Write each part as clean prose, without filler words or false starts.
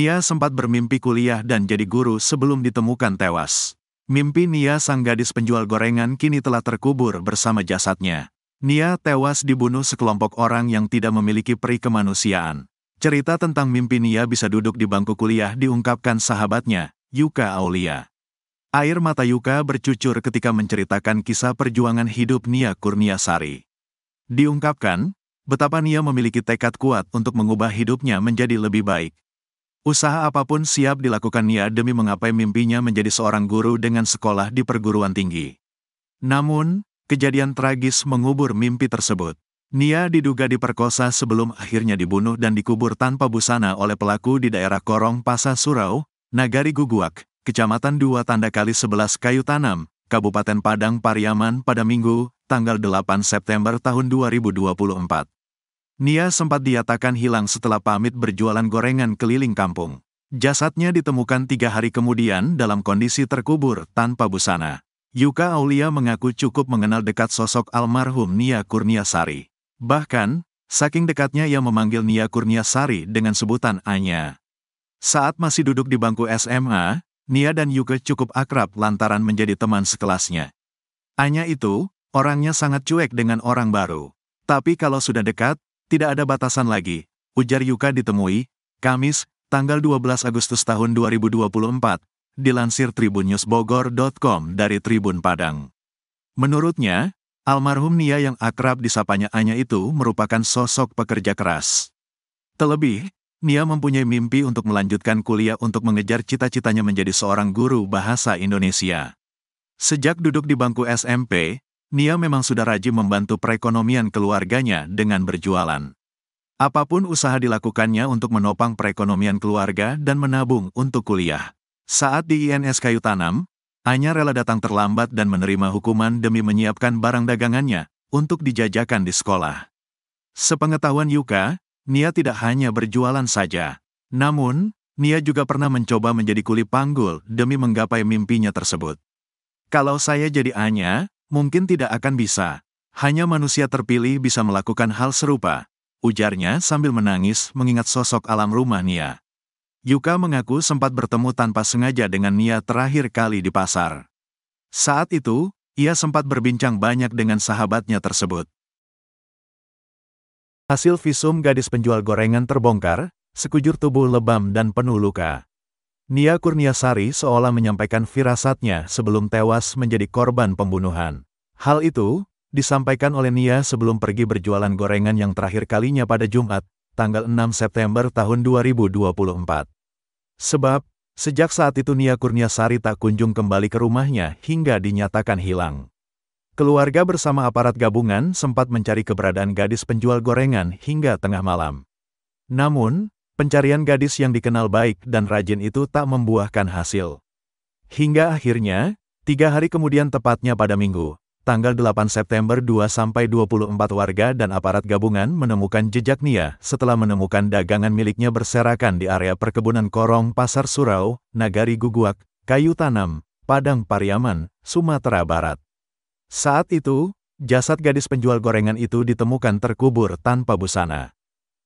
Nia sempat bermimpi kuliah dan jadi guru sebelum ditemukan tewas. Mimpi Nia sang gadis penjual gorengan kini telah terkubur bersama jasadnya. Nia tewas dibunuh sekelompok orang yang tidak memiliki peri kemanusiaan. Cerita tentang mimpi Nia bisa duduk di bangku kuliah diungkapkan sahabatnya, Yuka Aulia. Air mata Yuka bercucur ketika menceritakan kisah perjuangan hidup Nia Kurniasari. Diungkapkan, betapa Nia memiliki tekad kuat untuk mengubah hidupnya menjadi lebih baik. Usaha apapun siap dilakukan Nia demi menggapai mimpinya menjadi seorang guru dengan sekolah di perguruan tinggi. Namun, kejadian tragis mengubur mimpi tersebut. Nia diduga diperkosa sebelum akhirnya dibunuh dan dikubur tanpa busana oleh pelaku di daerah Korong Pasar Surau, Nagari Guguak, Kecamatan 2 Tanda Kali 11 Kayu Tanam, Kabupaten Padang Pariaman pada Minggu, tanggal 8 September tahun 2024. Nia sempat dinyatakan hilang setelah pamit berjualan gorengan keliling kampung. Jasadnya ditemukan 3 hari kemudian dalam kondisi terkubur tanpa busana. Yuka Aulia mengaku cukup mengenal dekat sosok almarhum Nia Kurniasari. Bahkan, saking dekatnya ia memanggil Nia Kurniasari dengan sebutan Anya. Saat masih duduk di bangku SMA, Nia dan Yuka cukup akrab lantaran menjadi teman sekelasnya. Anya itu, orangnya sangat cuek dengan orang baru. Tapi kalau sudah dekat, tidak ada batasan lagi, ujar Yuka ditemui, Kamis, tanggal 12 Agustus tahun 2024, dilansir tribunnews.bogor.com dari Tribun Padang. Menurutnya, almarhum Nia yang akrab disapanya Anya itu merupakan sosok pekerja keras. Terlebih, Nia mempunyai mimpi untuk melanjutkan kuliah untuk mengejar cita-citanya menjadi seorang guru bahasa Indonesia. Sejak duduk di bangku SMP, Nia memang sudah rajin membantu perekonomian keluarganya dengan berjualan. Apapun usaha dilakukannya untuk menopang perekonomian keluarga dan menabung untuk kuliah. Saat di INS Kayu Tanam, Anya rela datang terlambat dan menerima hukuman demi menyiapkan barang dagangannya untuk dijajakan di sekolah. Sepengetahuan Yuka, Nia tidak hanya berjualan saja. Namun, Nia juga pernah mencoba menjadi kuli panggul demi menggapai mimpinya tersebut. Kalau saya jadi Anya, mungkin tidak akan bisa. Hanya manusia terpilih bisa melakukan hal serupa, ujarnya sambil menangis mengingat sosok alam rumah Nia. Yuka mengaku sempat bertemu tanpa sengaja dengan Nia terakhir kali di pasar. Saat itu, ia sempat berbincang banyak dengan sahabatnya tersebut. Hasil visum gadis penjual gorengan terbongkar, sekujur tubuh lebam dan penuh luka. Nia Kurniasari seolah menyampaikan firasatnya sebelum tewas menjadi korban pembunuhan. Hal itu disampaikan oleh Nia sebelum pergi berjualan gorengan yang terakhir kalinya pada Jumat, tanggal 6 September tahun 2024. Sebab, sejak saat itu Nia Kurniasari tak kunjung kembali ke rumahnya hingga dinyatakan hilang. Keluarga bersama aparat gabungan sempat mencari keberadaan gadis penjual gorengan hingga tengah malam. Namun, pencarian gadis yang dikenal baik dan rajin itu tak membuahkan hasil. Hingga akhirnya, 3 hari kemudian tepatnya pada Minggu, tanggal 8 September 2-24 warga dan aparat gabungan menemukan jejak Nia setelah menemukan dagangan miliknya berserakan di area perkebunan Korong Pasar Surau, Nagari Guguak, Kayu Tanam, Padang Pariaman, Sumatera Barat. Saat itu, jasad gadis penjual gorengan itu ditemukan terkubur tanpa busana.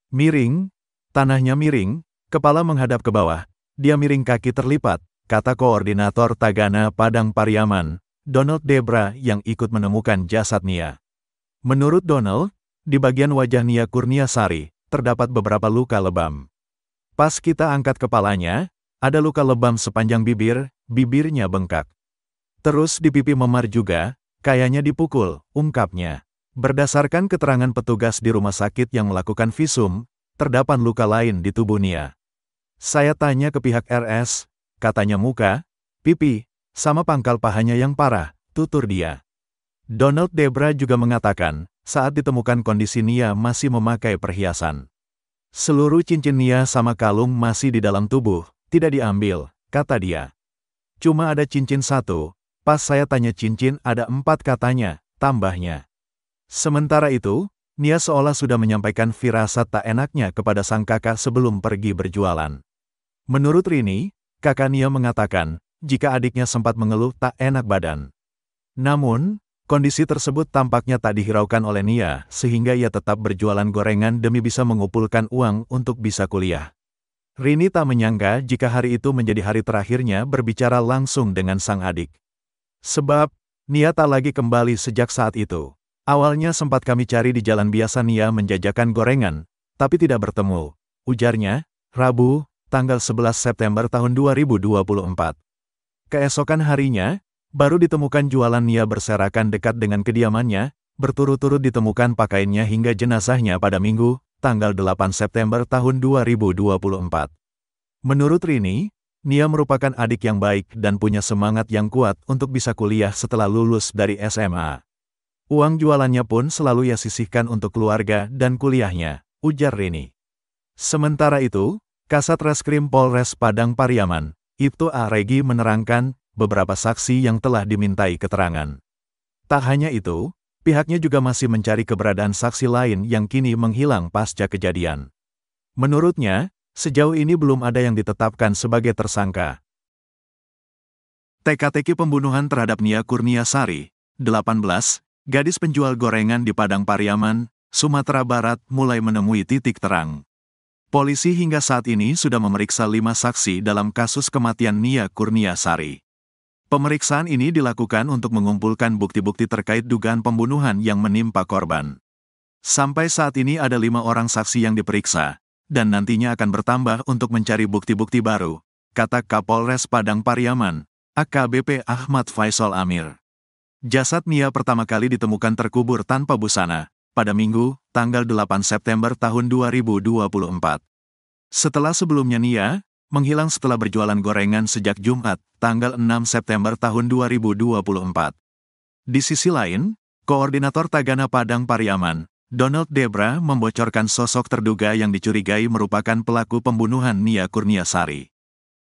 Miring, tanahnya miring, kepala menghadap ke bawah, dia miring kaki terlipat, kata koordinator Tagana Padang Pariaman, Donald Debra yang ikut menemukan jasad Nia. Menurut Donald, di bagian wajah Nia Kurniasari, terdapat beberapa luka lebam. Pas kita angkat kepalanya, ada luka lebam sepanjang bibir, bibirnya bengkak. Terus di pipi memar juga, kayaknya dipukul, ungkapnya. Berdasarkan keterangan petugas di rumah sakit yang melakukan visum, terdapat luka lain di tubuh Nia. Saya tanya ke pihak RS, katanya muka, pipi, sama pangkal pahanya yang parah, tutur dia. Donald Debra juga mengatakan, saat ditemukan kondisi Nia masih memakai perhiasan. Seluruh cincin Nia sama kalung masih di dalam tubuh, tidak diambil, kata dia. Cuma ada cincin 1, pas saya tanya cincin ada 4 katanya, tambahnya. Sementara itu, Nia seolah sudah menyampaikan firasat tak enaknya kepada sang kakak sebelum pergi berjualan. Menurut Rini, kakak Nia mengatakan, jika adiknya sempat mengeluh tak enak badan. Namun, kondisi tersebut tampaknya tak dihiraukan oleh Nia, sehingga ia tetap berjualan gorengan demi bisa mengumpulkan uang untuk bisa kuliah. Rini tak menyangka jika hari itu menjadi hari terakhirnya berbicara langsung dengan sang adik. Sebab, Nia tak lagi kembali sejak saat itu. Awalnya sempat kami cari di jalan biasa Nia menjajakan gorengan, tapi tidak bertemu. Ujarnya, Rabu, tanggal 11 September tahun 2024. Keesokan harinya, baru ditemukan jualan Nia berserakan dekat dengan kediamannya, berturut-turut ditemukan pakaiannya hingga jenazahnya pada Minggu, tanggal 8 September tahun 2024. Menurut Rini, Nia merupakan adik yang baik dan punya semangat yang kuat untuk bisa kuliah setelah lulus dari SMA. Uang jualannya pun selalu ia sisihkan untuk keluarga dan kuliahnya, ujar Rini. Sementara itu, Kasat Reskrim Polres Padang Pariaman, Ibtu Regi menerangkan beberapa saksi yang telah dimintai keterangan. Tak hanya itu, pihaknya juga masih mencari keberadaan saksi lain yang kini menghilang pasca kejadian. Menurutnya, sejauh ini belum ada yang ditetapkan sebagai tersangka. Teka-teki pembunuhan terhadap Nia Kurniasari, 18, gadis penjual gorengan di Padang Pariaman, Sumatera Barat mulai menemui titik terang. Polisi hingga saat ini sudah memeriksa 5 saksi dalam kasus kematian Nia Kurniasari. Pemeriksaan ini dilakukan untuk mengumpulkan bukti-bukti terkait dugaan pembunuhan yang menimpa korban. Sampai saat ini ada 5 orang saksi yang diperiksa, dan nantinya akan bertambah untuk mencari bukti-bukti baru, kata Kapolres Padang Pariaman, AKBP Ahmad Faisal Amir. Jasad Nia pertama kali ditemukan terkubur tanpa busana, pada Minggu, tanggal 8 September tahun 2024. Setelah sebelumnya Nia menghilang setelah berjualan gorengan sejak Jumat, tanggal 6 September tahun 2024. Di sisi lain, Koordinator Tagana Padang Pariaman, Donald Debra membocorkan sosok terduga yang dicurigai merupakan pelaku pembunuhan Nia Kurniasari.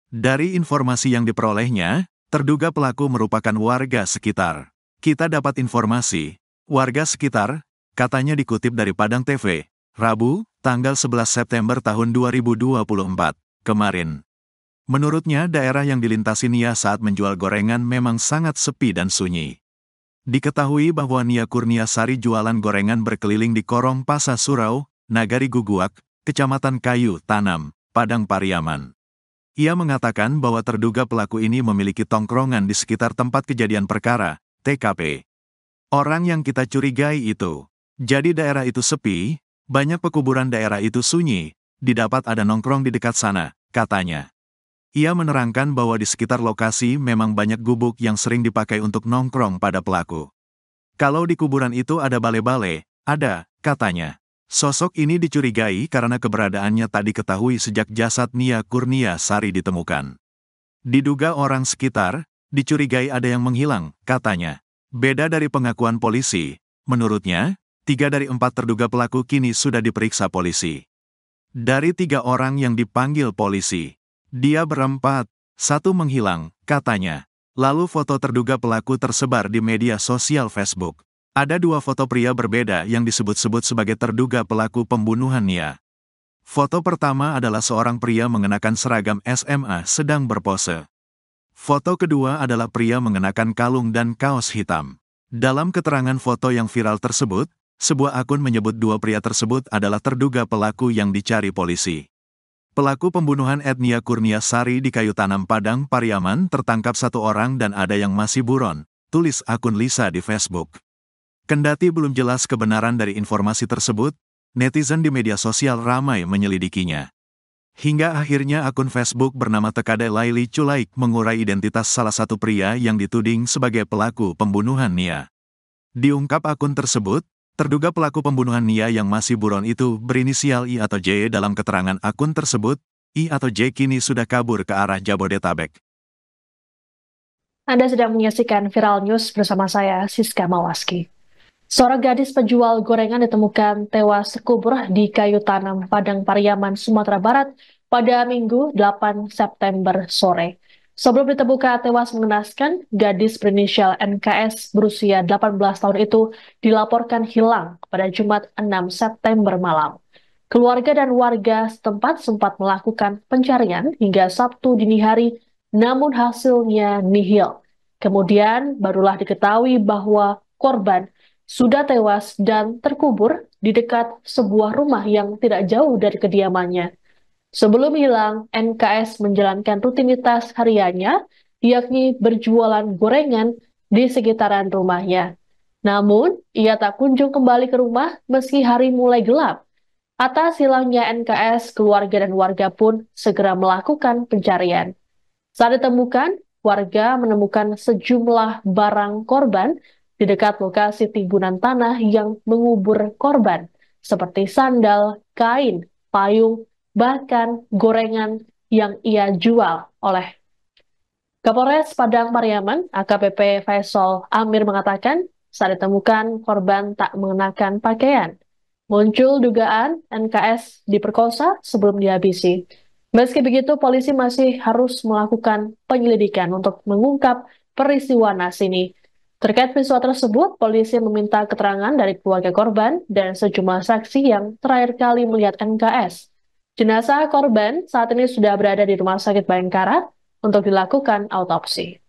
Dari informasi yang diperolehnya, terduga pelaku merupakan warga sekitar. Kita dapat informasi, warga sekitar, katanya dikutip dari Padang TV, Rabu, tanggal 11 September tahun 2024. Kemarin. Menurutnya daerah yang dilintasi Nia saat menjual gorengan memang sangat sepi dan sunyi. Diketahui bahwa Nia Kurniasari jualan gorengan berkeliling di Korong Pasa Surau, Nagari Guguak, Kecamatan Kayu Tanam, Padang Pariaman. Ia mengatakan bahwa terduga pelaku ini memiliki tongkrongan di sekitar tempat kejadian perkara, TKP. Orang yang kita curigai itu. Jadi daerah itu sepi, banyak pekuburan daerah itu sunyi, didapat ada nongkrong di dekat sana, katanya. Ia menerangkan bahwa di sekitar lokasi memang banyak gubuk yang sering dipakai untuk nongkrong pada pelaku. Kalau di kuburan itu ada bale-bale, ada, katanya. Sosok ini dicurigai karena keberadaannya tak diketahui sejak jasad Nia Kurniasari ditemukan. Diduga orang sekitar, dicurigai ada yang menghilang, katanya. Beda dari pengakuan polisi, menurutnya, 3 dari 4 terduga pelaku kini sudah diperiksa polisi. Dari 3 orang yang dipanggil polisi, dia berempat, 1 menghilang, katanya. Lalu foto terduga pelaku tersebar di media sosial Facebook. Ada 2 foto pria berbeda yang disebut-sebut sebagai terduga pelaku pembunuhan Nia. Foto pertama adalah seorang pria mengenakan seragam SMA sedang berpose. Foto kedua adalah pria mengenakan kalung dan kaos hitam. Dalam keterangan foto yang viral tersebut, sebuah akun menyebut 2 pria tersebut adalah terduga pelaku yang dicari polisi. Pelaku pembunuhan Nia Kurniasari di Kayu Tanam Padang Pariaman tertangkap 1 orang dan ada yang masih buron, tulis akun Lisa di Facebook. Kendati belum jelas kebenaran dari informasi tersebut, netizen di media sosial ramai menyelidikinya. Hingga akhirnya akun Facebook bernama Tekade Laili Culaik mengurai identitas salah satu pria yang dituding sebagai pelaku pembunuhan Nia. Diungkap akun tersebut, terduga pelaku pembunuhan Nia yang masih buron itu berinisial I atau J. Dalam keterangan akun tersebut, I atau J kini sudah kabur ke arah Jabodetabek. Anda sedang menyaksikan Viral News bersama saya, Siska Mawaski. Seorang gadis penjual gorengan ditemukan tewas terkubur di Kayu Tanam, Padang Pariaman, Sumatera Barat pada Minggu 8 September sore. Sebelum ditemukan tewas mengenaskan, gadis berinisial NKS berusia 18 tahun itu dilaporkan hilang pada Jumat 6 September malam. Keluarga dan warga setempat sempat melakukan pencarian hingga Sabtu dini hari, namun hasilnya nihil. Kemudian barulah diketahui bahwa korban sudah tewas dan terkubur di dekat sebuah rumah yang tidak jauh dari kediamannya. Sebelum hilang, NKS menjalankan rutinitas hariannya, yakni berjualan gorengan di sekitaran rumahnya. Namun, ia tak kunjung kembali ke rumah meski hari mulai gelap. Atas hilangnya NKS, keluarga dan warga pun segera melakukan pencarian. Saat ditemukan, warga menemukan sejumlah barang korban di dekat lokasi timbunan tanah yang mengubur korban, seperti sandal, kain, payung, bahkan gorengan yang ia jual oleh Kapolres Padang Pariaman, AKBP Faisal Amir mengatakan, saat ditemukan korban tak mengenakan pakaian. Muncul dugaan NKS diperkosa sebelum dihabisi. Meski begitu, polisi masih harus melakukan penyelidikan untuk mengungkap peristiwa naas ini. Terkait peristiwa tersebut, polisi meminta keterangan dari keluarga korban dan sejumlah saksi yang terakhir kali melihat NKS. Jenazah korban saat ini sudah berada di Rumah Sakit Bayangkara untuk dilakukan autopsi.